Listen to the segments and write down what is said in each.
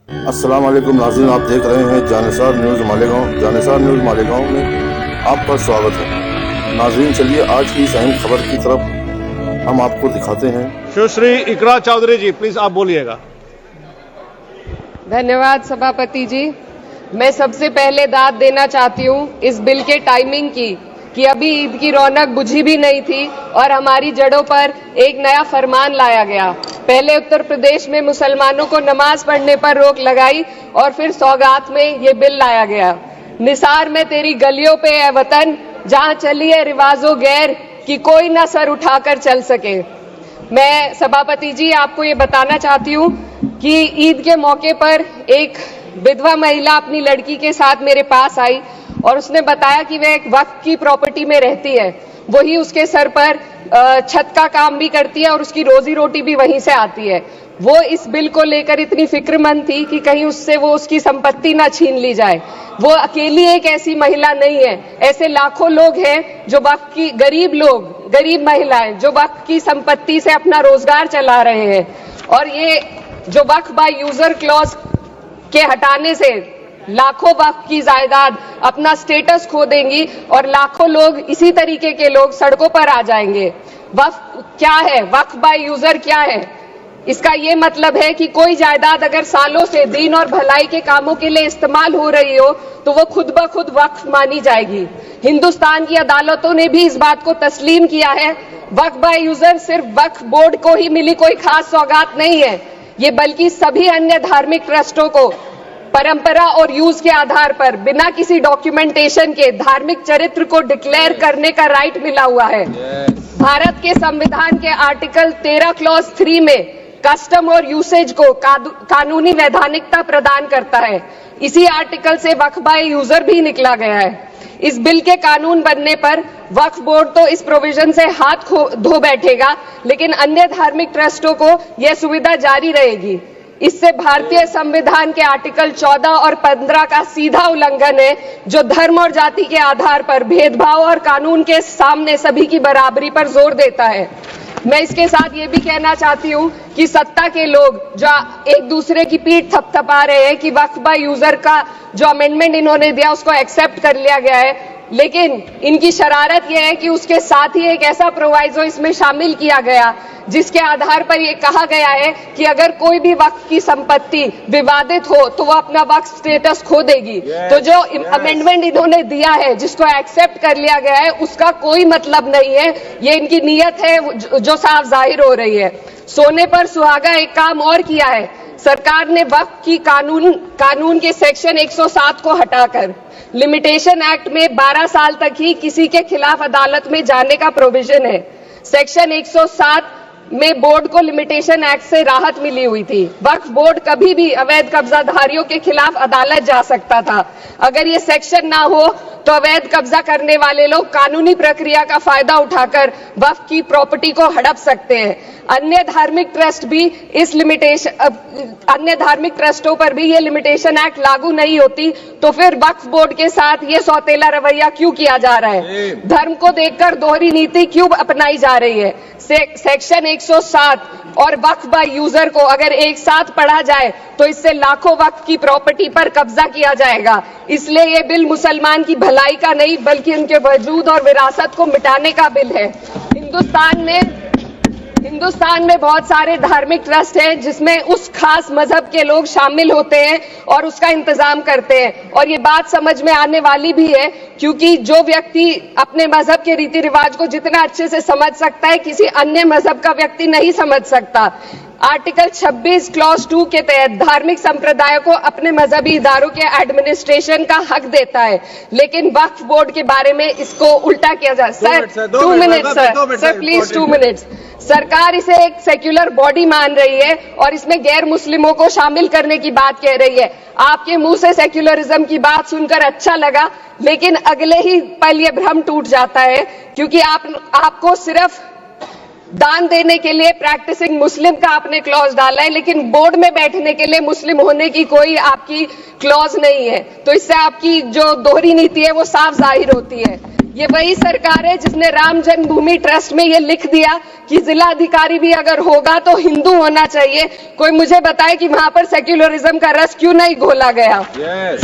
अस्सलाम वालेकुम नाज़रीन, आप देख रहे हैं जानिसार न्यूज़ मालेगांव। जानिसार न्यूज़ मालेगांव में आपका स्वागत है। नाज़रीन, चलिए आज की इस अहम खबर की तरफ हम आपको दिखाते हैं। सुश्री इकरा चौधरी जी, प्लीज आप बोलिएगा। धन्यवाद सभापति जी। मैं सबसे पहले दाद देना चाहती हूँ इस बिल के टाइमिंग की कि अभी ईद की रौनक बुझी भी नहीं थी और हमारी जड़ों पर एक नया फरमान लाया गया। पहले उत्तर प्रदेश में मुसलमानों को नमाज पढ़ने पर रोक लगाई और फिर सौगात में ये बिल लाया गया। निसार में तेरी गलियों पे है वतन, जहाँ चली है रिवाजो गैर कि कोई ना सर उठाकर चल सके। मैं सभापति जी आपको ये बताना चाहती हूँ कि ईद के मौके पर एक विधवा महिला अपनी लड़की के साथ मेरे पास आई और उसने बताया कि वह एक वक्फ की प्रॉपर्टी में रहती है, वही उसके सर पर छत का काम भी करती है और उसकी रोजी रोटी भी वहीं से आती है। वो इस बिल को लेकर इतनी फिक्रमंद थी कि कहीं उससे वो उसकी संपत्ति ना छीन ली जाए। वो अकेली एक ऐसी महिला नहीं है, ऐसे लाखों लोग हैं जो वक्फ की गरीब महिलाएं जो वक्फ की संपत्ति से अपना रोजगार चला रहे हैं। और ये जो वक्फ बाय यूजर क्लॉज के हटाने से लाखों वक्फ की जायदाद अपना स्टेटस खो देंगी और लाखों लोग इसी तरीके के लोग सड़कों पर आ जाएंगे। वक्फ क्या है? वक्फ बाय यूजर क्या है? इसका ये मतलब है कि कोई जायदाद अगर सालों से दीन और भलाई के कामों के लिए इस्तेमाल हो रही हो तो वो खुद ब खुद वक्फ मानी जाएगी। हिंदुस्तान की अदालतों ने भी इस बात को तस्लीम किया है। वक्फ बाय यूजर सिर्फ वक्फ बोर्ड को ही मिली कोई खास सौगात नहीं है, ये बल्कि सभी अन्य धार्मिक ट्रस्टों को परंपरा और यूज के आधार पर बिना किसी डॉक्यूमेंटेशन के धार्मिक चरित्र को डिक्लेयर करने का राइट मिला हुआ है। भारत के संविधान के आर्टिकल 13 क्लॉज 3 में कस्टम और यूसेज को कानूनी वैधानिकता प्रदान करता है। इसी आर्टिकल से वक्फ बाय यूजर भी निकला गया है। इस बिल के कानून बनने पर वक्फ बोर्ड तो इस प्रोविजन से हाथ धो बैठेगा, लेकिन अन्य धार्मिक ट्रस्टों को यह सुविधा जारी रहेगी। इससे भारतीय संविधान के आर्टिकल 14 और 15 का सीधा उल्लंघन है, जो धर्म और जाति के आधार पर भेदभाव और कानून के सामने सभी की बराबरी पर जोर देता है। मैं इसके साथ ये भी कहना चाहती हूँ कि सत्ता के लोग जो एक दूसरे की पीठ थपथपा रहे हैं कि वक्फ बाय यूजर का जो अमेंडमेंट इन्होंने दिया उसको एक्सेप्ट कर लिया गया है, लेकिन इनकी शरारत यह है कि उसके साथ ही एक ऐसा प्रोवाइजो इसमें शामिल किया गया जिसके आधार पर यह कहा गया है कि अगर कोई भी वक्फ की संपत्ति विवादित हो तो वो अपना वक्फ स्टेटस खो देगी। तो जो अमेंडमेंट इन्होंने दिया है जिसको एक्सेप्ट कर लिया गया है उसका कोई मतलब नहीं है, ये इनकी नीयत है जो साफ जाहिर हो रही है। सोने पर सुहागा एक काम और किया है, सरकार ने वक्फ की कानून के सेक्शन 107 को हटाकर लिमिटेशन एक्ट में 12 साल तक ही किसी के खिलाफ अदालत में जाने का प्रोविजन है। सेक्शन 107 में बोर्ड को लिमिटेशन एक्ट से राहत मिली हुई थी। वक्फ बोर्ड कभी भी अवैध कब्जाधारियों के खिलाफ अदालत जा सकता था। अगर ये सेक्शन ना हो तो अवैध कब्जा करने वाले लोग कानूनी प्रक्रिया का फायदा उठाकर वक्फ की प्रॉपर्टी को हड़प सकते हैं। अन्य धार्मिक ट्रस्टों पर भी ये लिमिटेशन एक्ट लागू नहीं होती, तो फिर वक्फ बोर्ड के साथ ये सौतेला रवैया क्यों किया जा रहा है? धर्म को देखकर दोहरी नीति क्यों अपनाई जा रही है? सेक्शन 107 और वक्फ बाय यूजर को अगर एक साथ पढ़ा जाए तो इससे लाखों वक्फ की प्रॉपर्टी पर कब्जा किया जाएगा। इसलिए ये बिल मुसलमान की भलाई का नहीं बल्कि उनके वजूद और विरासत को मिटाने का बिल है। हिंदुस्तान में बहुत सारे धार्मिक ट्रस्ट हैं जिसमें उस खास मजहब के लोग शामिल होते हैं और उसका इंतजाम करते हैं, और ये बात समझ में आने वाली भी है क्योंकि जो व्यक्ति अपने मजहब के रीति रिवाज को जितना अच्छे से समझ सकता है किसी अन्य मजहब का व्यक्ति नहीं समझ सकता। आर्टिकल 26 क्लॉज 2 के तहत धार्मिक संप्रदाय को अपने मजहबी इदारों के एडमिनिस्ट्रेशन का हक देता है, लेकिन वक्फ बोर्ड के बारे में इसको उल्टा किया जा। Sir 2 minute sir please 2 minutes. सरकार इसे एक सेक्युलर बॉडी मान रही है और इसमें गैर मुस्लिमों को शामिल करने की बात कह रही है। आपके मुंह से सेक्युलरिज्म की बात सुनकर अच्छा लगा, लेकिन अगले ही पल ये भ्रम टूट जाता है क्योंकि आपको सिर्फ दान देने के लिए प्रैक्टिसिंग मुस्लिम का आपने क्लॉज डाला है, लेकिन बोर्ड में बैठने के लिए मुस्लिम होने की कोई आपकी क्लॉज नहीं है। तो इससे आपकी जो दोहरी नीति है वो साफ जाहिर होती है। ये वही सरकार है जिसने राम जन्मभूमि ट्रस्ट में ये लिख दिया कि जिला अधिकारी भी अगर होगा तो हिंदू होना चाहिए। कोई मुझे बताए कि वहां पर सेक्युलरिज्म का रस क्यों नहीं घोला गया।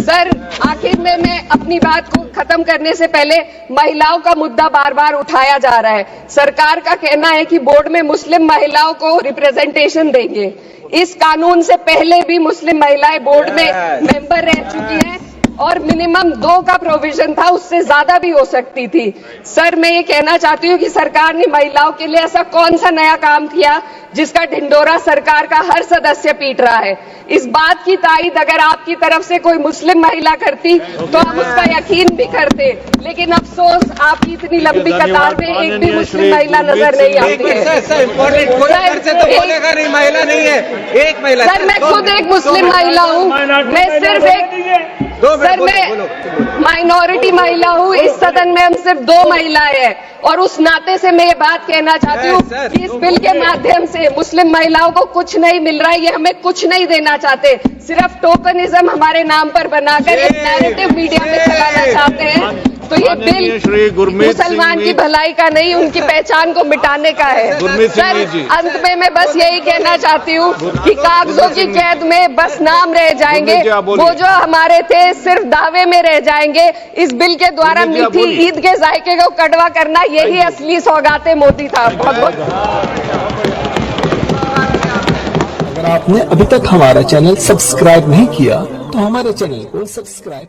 सर, आखिर में मैं अपनी बात को खत्म करने से पहले महिलाओं का मुद्दा बार बार उठाया जा रहा है। सरकार का कहना है कि बोर्ड में मुस्लिम महिलाओं को रिप्रेजेंटेशन देंगे। इस कानून से पहले भी मुस्लिम महिलाएं बोर्ड में मेंबर रह चुकी हैं और मिनिमम 2 का प्रोविजन था, उससे ज्यादा भी हो सकती थी। सर, मैं ये कहना चाहती हूँ कि सरकार ने महिलाओं के लिए ऐसा कौन सा नया काम किया जिसका ढिंडोरा सरकार का हर सदस्य पीट रहा है। इस बात की तायीद अगर आपकी तरफ से कोई मुस्लिम महिला करती तो हम उसका यकीन भी करते, लेकिन अफसोस आपकी इतनी लंबी कतार में एक भी मुस्लिम महिला नजर नहीं आती है। महिला नहीं है, एक महिला। सर, मैं खुद एक मुस्लिम महिला हूँ, मैं सिर्फ एक सर मैं माइनॉरिटी महिला हूँ। इस सदन में हम सिर्फ 2 महिलाएं हैं और उस नाते से मैं ये बात कहना चाहती हूँ कि इस बिल के माध्यम से मुस्लिम महिलाओं को कुछ नहीं मिल रहा है। ये हमें कुछ नहीं देना चाहते, सिर्फ टोकनिज्म हमारे नाम पर बनाकर एक नैरेटिव मीडिया में चलाना चाहते हैं। तो ये बिल मुसलमान की भलाई का नहीं, उनकी पहचान को मिटाने का है। सर, अंत में मैं बस यही कहना चाहती हूँ कि कागजों की कैद में बस नाम रह जाएंगे, वो जो हमारे थे सिर्फ दावे में रह जाएंगे। इस बिल के द्वारा मीठी ईद के जायके को कड़वा करना, यही असली सौगाते मोदी था। बहुत बहुत। अगर आपने अभी तक हमारा चैनल सब्सक्राइब नहीं किया तो हमारे चैनल को सब्सक्राइब